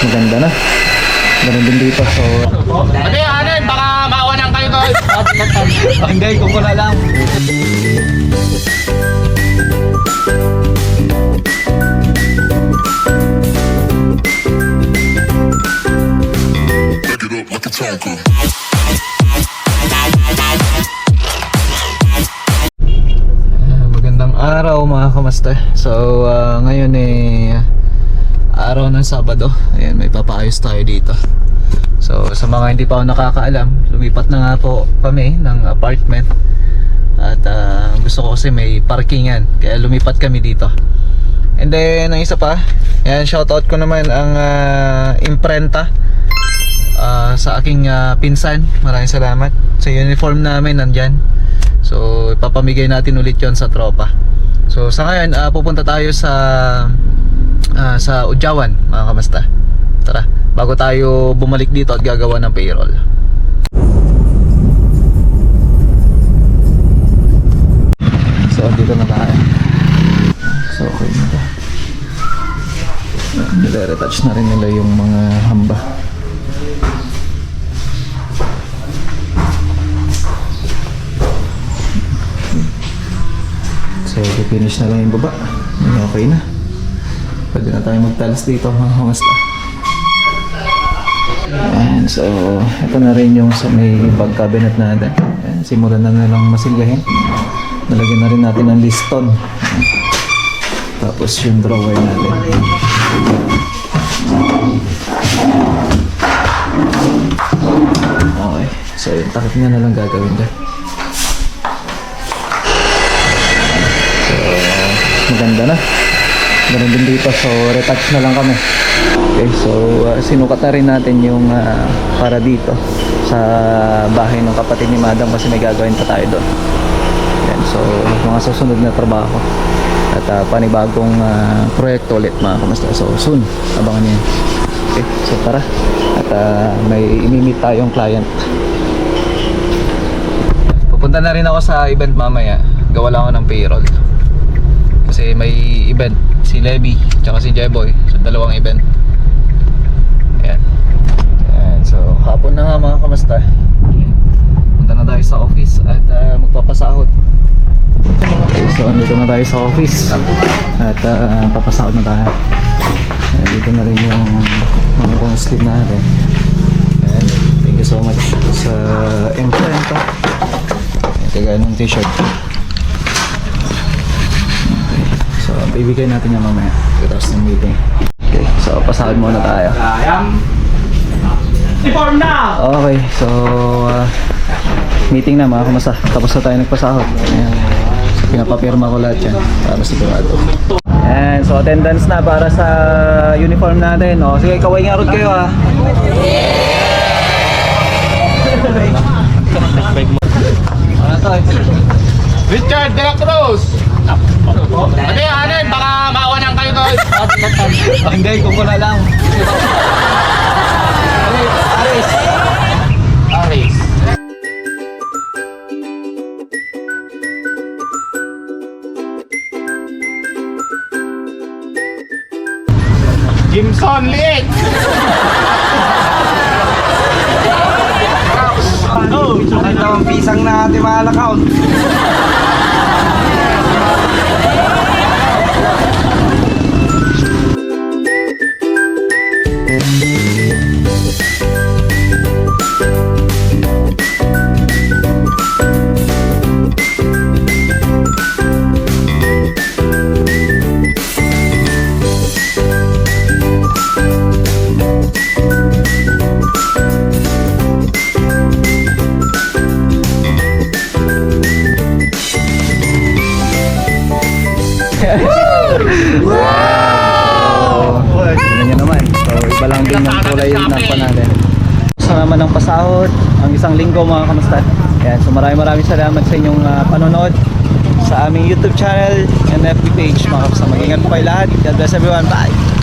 maganda na. Ganun din dito. So, Hindi, anin, baka maawanan kayo doon. hindi, kuko na lang. Magandang araw mga kamaster. So ngayon araw ng Sabado. Ayan, may papaayos tayo dito. So sa mga hindi pa ako nakakaalam, lumipat na nga po kami ng apartment. At gusto ko kasi may parkingan, kaya lumipat kami dito. And then ang isa pa, ayan, shoutout ko naman ang imprenta sa aking pinsan. Maraming salamat. Sa uniform namin nandyan. So ipapamigay natin ulit yon sa tropa. So sa ngayon pupunta tayo sa Udyawan mga kamasta. Tara, bago tayo bumalik dito at gagawa ng payroll. So dito na tayo. So okay na to. Nire-retouch na rin nila yung mga hamba. So finish na lang yung baba. Okay na. Pwede na tayo magtalas dito mga kamasta. And so ito na rin yung sa may bag cabinet natin. And simulan na lang masilgahin. Nalagyan na rin natin ang liston. Tapos yung drawer natin. Okay. So yung takip niya na lang gagawin dyan. Maganda na. Ganun din dito. So retouch na lang kami. Okay, so sinukat na rin natin yung para dito sa bahay ng kapatid ni Madam kasi may gagawin pa tayo doon. Yan, so mga susunod na trabaho at panibagong proyekto ulit mga kamusta. So soon, abangan niyo. Okay, so tara. At may imimit tayong client. Pupunta na rin ako sa event mamaya. Gawa lang ako ng payroll. Kasi may event si Levi tsaka si Jeboy. So dalawang event. Ayan. Ayan. So hapon na nga mga kamusta. Punta na tayo sa office at magpapasahod. Okay, so andito na tayo sa office at papasahod na tayo. Ayan, dito na rin yung mga pang-slip natin. Ayan. Thank you so much sa imprenta. Ayan, kagaya ng t-shirt. So, bibigay natin yan mamaya pagkatapos ng meeting. Okay, so pasahod muna tayo. Inform na! Okay, so meeting na mga kamasa. Tapos na tayo nagpasahod. Ayan. So, pinapapirma ko lahat yan para sigurado. Ayan, so attendance na para sa uniform natin. O, sige, kaway nga rin kayo ha. Ano to? Richard De La Cruz! Hindi, anin, baka maawanan kayo doon. Hindi, kuko na lang. Aris. Aris. Jimson Liit! Ano? Ito ang pisang na ating mga account. Tignan nyo naman. So iba lang din yung kulay ng pa natin. Sa naman ng pasahod ang isang linggo mga kamusta. Ayan, so maraming salamat sa inyong panonood sa aming YouTube channel and FB page mga kamusta. Mag-ingat po kayo lahat. God bless everyone. Bye!